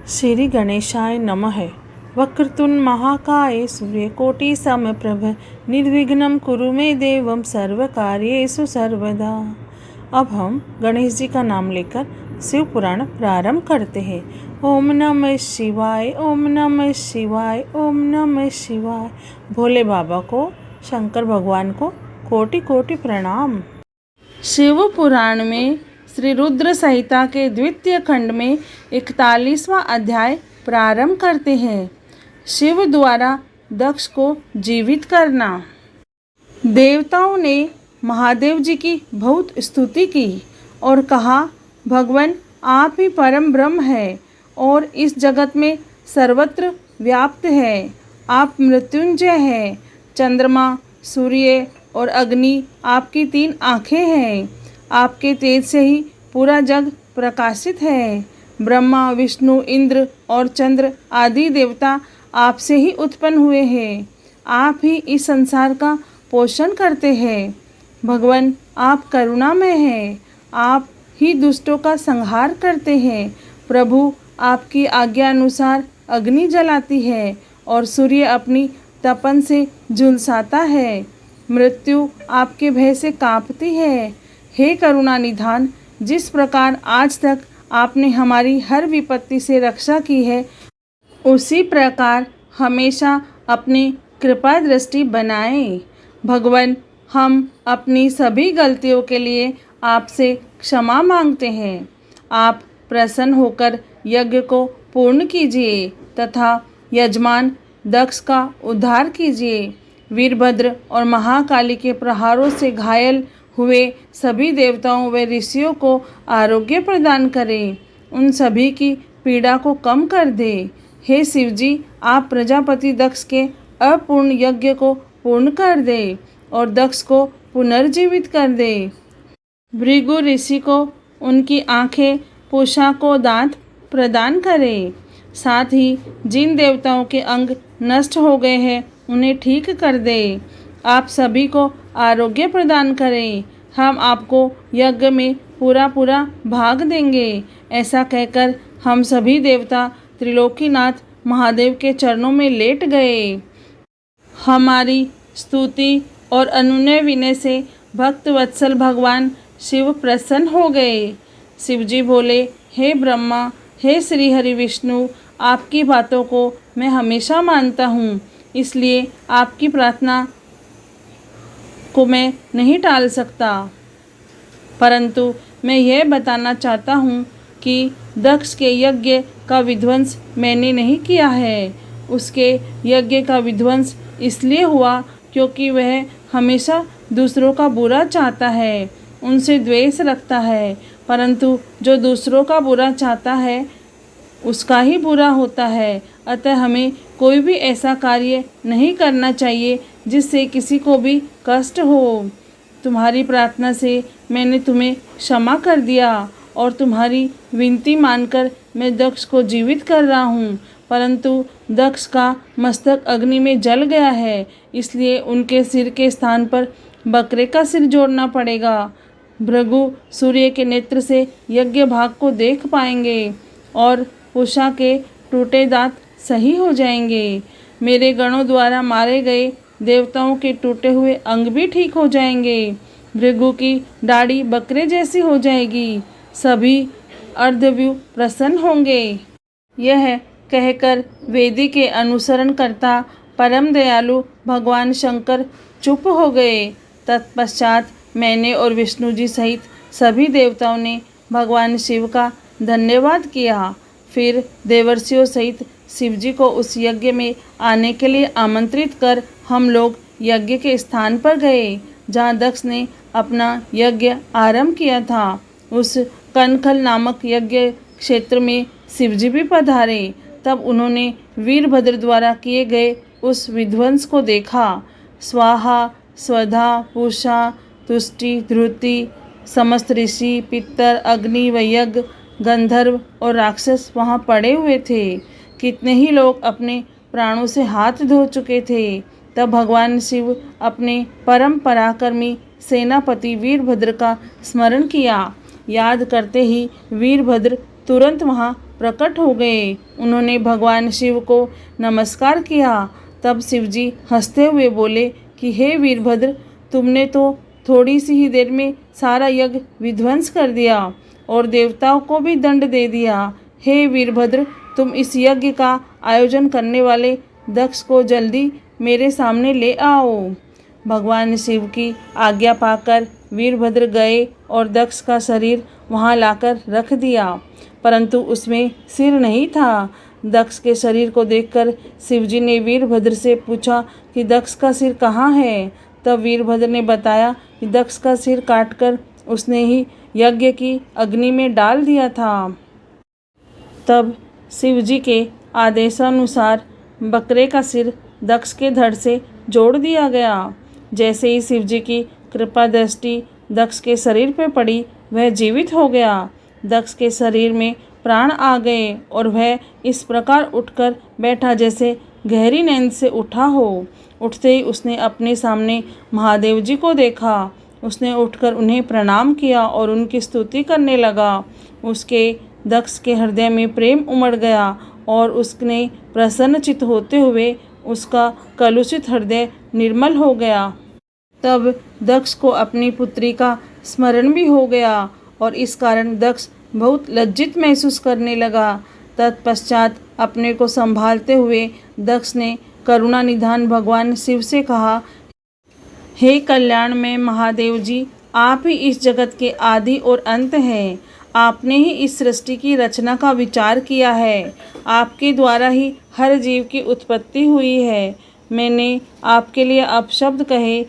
श्री गणेशाय नमः। वक्रतुंड महाकाय सूर्यकोटि समप्रभ निर्विघ्नं कुरु मे देवं सर्वकार्येषु सर्वदा। अब हम गणेश जी का नाम लेकर शिव पुराण प्रारंभ करते हैं। ओम नमः शिवाय, ओम नमः शिवाय, ओम नमः शिवाय। भोले बाबा को, शंकर भगवान को कोटि कोटि प्रणाम। शिव पुराण में श्री रुद्र संहिता के द्वितीय खंड में 41वां अध्याय प्रारंभ करते हैं। शिव द्वारा दक्ष को जीवित करना। देवताओं ने महादेव जी की बहुत स्तुति की और कहा, भगवान आप ही परम ब्रह्म है और इस जगत में सर्वत्र व्याप्त है। आप मृत्युंजय हैं। चंद्रमा, सूर्य और अग्नि आपकी 3 आँखें हैं। आपके तेज से ही पूरा जग प्रकाशित है। ब्रह्मा, विष्णु, इंद्र और चंद्र आदि देवता आपसे ही उत्पन्न हुए हैं। आप ही इस संसार का पोषण करते हैं। भगवान आप करुणामय हैं। आप ही दुष्टों का संहार करते हैं। प्रभु आपकी आज्ञा अनुसार अग्नि जलाती है और सूर्य अपनी तपन से झुलसाता है। मृत्यु आपके भय से कांपती है। हे करुणा निधान, जिस प्रकार आज तक आपने हमारी हर विपत्ति से रक्षा की है, उसी प्रकार हमेशा अपनी कृपा दृष्टि बनाएं। भगवान हम अपनी सभी गलतियों के लिए आपसे क्षमा मांगते हैं। आप प्रसन्न होकर यज्ञ को पूर्ण कीजिए तथा यजमान दक्ष का उद्धार कीजिए। वीरभद्र और महाकाली के प्रहारों से घायल हुए सभी देवताओं व ऋषियों को आरोग्य प्रदान करें। उन सभी की पीड़ा को कम कर दे। हे शिव जी, आप प्रजापति दक्ष के अपूर्ण यज्ञ को पूर्ण कर दे और दक्ष को पुनर्जीवित कर दे। भृगु ऋषि को उनकी आँखें, पूषा को दांत प्रदान करें। साथ ही जिन देवताओं के अंग नष्ट हो गए हैं उन्हें ठीक कर दे। आप सभी को आरोग्य प्रदान करें। हम आपको यज्ञ में पूरा भाग देंगे। ऐसा कहकर हम सभी देवता त्रिलोकीनाथ महादेव के चरणों में लेट गए। हमारी स्तुति और अनुनय विनय से भक्त वत्सल भगवान शिव प्रसन्न हो गए। शिवजी बोले, हे ब्रह्मा, हे श्री हरि विष्णु, आपकी बातों को मैं हमेशा मानता हूँ, इसलिए आपकी प्रार्थना को मैं नहीं टाल सकता। परंतु मैं यह बताना चाहता हूँ कि दक्ष के यज्ञ का विध्वंस मैंने नहीं किया है। उसके यज्ञ का विध्वंस इसलिए हुआ क्योंकि वह हमेशा दूसरों का बुरा चाहता है, उनसे द्वेष रखता है। परंतु जो दूसरों का बुरा चाहता है उसका ही बुरा होता है। अतः हमें कोई भी ऐसा कार्य नहीं करना चाहिए जिससे किसी को भी कष्ट हो। तुम्हारी प्रार्थना से मैंने तुम्हें क्षमा कर दिया और तुम्हारी विनती मानकर मैं दक्ष को जीवित कर रहा हूँ। परंतु दक्ष का मस्तक अग्नि में जल गया है, इसलिए उनके सिर के स्थान पर बकरे का सिर जोड़ना पड़ेगा। भृगु सूर्य के नेत्र से यज्ञ भाग को देख पाएंगे और पूषा के टूटे दांत सही हो जाएंगे। मेरे गणों द्वारा मारे गए देवताओं के टूटे हुए अंग भी ठीक हो जाएंगे। भृगु की दाढ़ी बकरे जैसी हो जाएगी। सभी अर्धव्यू प्रसन्न होंगे। यह कहकर वेदी के अनुसरण करता परम दयालु भगवान शंकर चुप हो गए। तत्पश्चात मैंने और विष्णु जी सहित सभी देवताओं ने भगवान शिव का धन्यवाद किया। फिर देवर्षियों सहित शिवजी को उस यज्ञ में आने के लिए आमंत्रित कर हम लोग यज्ञ के स्थान पर गए जहाँ दक्ष ने अपना यज्ञ आरंभ किया था। उस कनखल नामक यज्ञ क्षेत्र में शिवजी भी पधारे। तब उन्होंने वीरभद्र द्वारा किए गए उस विध्वंस को देखा। स्वाहा, स्वधा, पूषा, तुष्टि, ध्रुति, समस्त ऋषि, पितर, अग्नि व यज्ञ, गंधर्व और राक्षस वहाँ पड़े हुए थे। कितने ही लोग अपने प्राणों से हाथ धो चुके थे। तब भगवान शिव अपने परम पराक्रमी सेनापति वीरभद्र का स्मरण किया। याद करते ही वीरभद्र तुरंत वहाँ प्रकट हो गए। उन्होंने भगवान शिव को नमस्कार किया। तब शिवजी हंसते हुए बोले कि हे वीरभद्र, तुमने तो थोड़ी सी ही देर में सारा यज्ञ विध्वंस कर दिया और देवताओं को भी दंड दे दिया। हे वीरभद्र, तुम इस यज्ञ का आयोजन करने वाले दक्ष को जल्दी मेरे सामने ले आओ। भगवान शिव की आज्ञा पाकर वीरभद्र गए और दक्ष का शरीर वहां लाकर रख दिया, परंतु उसमें सिर नहीं था। दक्ष के शरीर को देखकर शिवजी ने वीरभद्र से पूछा कि दक्ष का सिर कहाँ है। तब वीरभद्र ने बताया कि दक्ष का सिर काटकर उसने ही यज्ञ की अग्नि में डाल दिया था। तब शिवजी के आदेशानुसार बकरे का सिर दक्ष के धड़ से जोड़ दिया गया। जैसे ही शिवजी की कृपा दृष्टि दक्ष के शरीर पर पड़ी, वह जीवित हो गया। दक्ष के शरीर में प्राण आ गए और वह इस प्रकार उठकर बैठा जैसे गहरी नींद से उठा हो। उठते ही उसने अपने सामने महादेव जी को देखा। उसने उठकर उन्हें प्रणाम किया और उनकी स्तुति करने लगा। उसके दक्ष के हृदय में प्रेम उमड़ गया और उसने प्रसन्नचित्त होते हुए उसका कलुषित हृदय निर्मल हो गया। तब दक्ष को अपनी पुत्री का स्मरण भी हो गया और इस कारण दक्ष बहुत लज्जित महसूस करने लगा। तत्पश्चात अपने को संभालते हुए दक्ष ने करुणा निधान भगवान शिव से कहा, हे कल्याण में महादेव जी, आप ही इस जगत के आदि और अंत हैं। आपने ही इस सृष्टि की रचना का विचार किया है। आपके द्वारा ही हर जीव की उत्पत्ति हुई है। मैंने आपके लिए अपशब्द कहे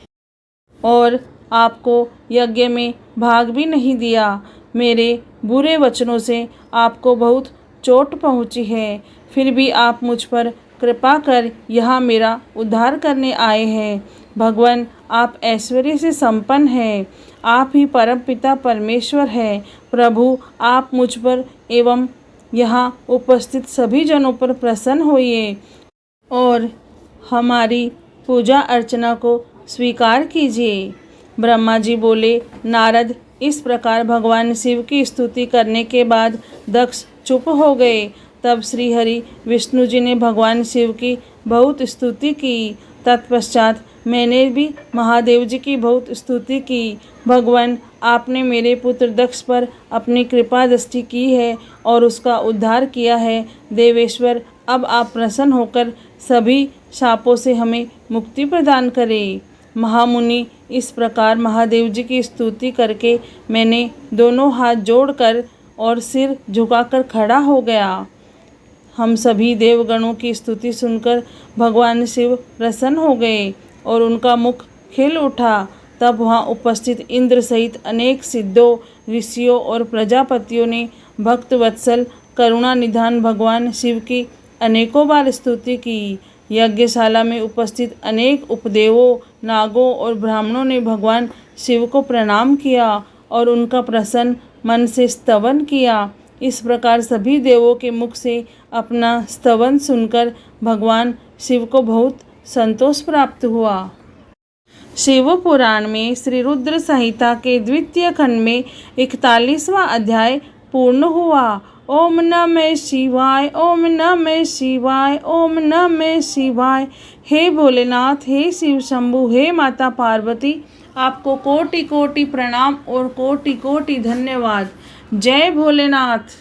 और आपको यज्ञ में भाग भी नहीं दिया। मेरे बुरे वचनों से आपको बहुत चोट पहुंची है, फिर भी आप मुझ पर कृपा कर यहाँ मेरा उद्धार करने आए हैं। भगवान, आप ऐश्वर्य से संपन्न हैं। आप ही परम पिता परमेश्वर हैं। प्रभु, आप मुझ पर एवं यहाँ उपस्थित सभी जनों पर प्रसन्न होइए और हमारी पूजा अर्चना को स्वीकार कीजिए। ब्रह्मा जी बोले, नारद, इस प्रकार भगवान शिव की स्तुति करने के बाद दक्ष चुप हो गए। तब श्री हरि विष्णु जी ने भगवान शिव की बहुत स्तुति की। तत्पश्चात मैंने भी महादेव जी की बहुत स्तुति की। भगवान, आपने मेरे पुत्र दक्ष पर अपनी कृपा दृष्टि की है और उसका उद्धार किया है। देवेश्वर, अब आप प्रसन्न होकर सभी शापों से हमें मुक्ति प्रदान करें। महामुनि, इस प्रकार महादेव जी की स्तुति करके मैंने दोनों हाथ जोड़कर और सिर झुकाकर खड़ा हो गया। हम सभी देवगणों की स्तुति सुनकर भगवान शिव प्रसन्न हो गए और उनका मुख खिल उठा। तब वहाँ उपस्थित इंद्र सहित अनेक सिद्धों, ऋषियों और प्रजापतियों ने भक्त वत्सल करुणा निधान भगवान शिव की अनेकों बार स्तुति की। यज्ञशाला में उपस्थित अनेक उपदेवों, नागों और ब्राह्मणों ने भगवान शिव को प्रणाम किया और उनका प्रसन्न मन से स्तवन किया। इस प्रकार सभी देवों के मुख से अपना स्तवन सुनकर भगवान शिव को बहुत संतोष प्राप्त हुआ। शिव पुराण में श्री रुद्र संहिता के द्वितीय खंड में 41वां अध्याय पूर्ण हुआ। ओम नमः शिवाय, ओम नमः शिवाय, ओम नमः शिवाय। हे भोलेनाथ, हे शिव शंभु, हे माता पार्वती, आपको कोटि कोटि प्रणाम और कोटि कोटि धन्यवाद। जय भोलेनाथ।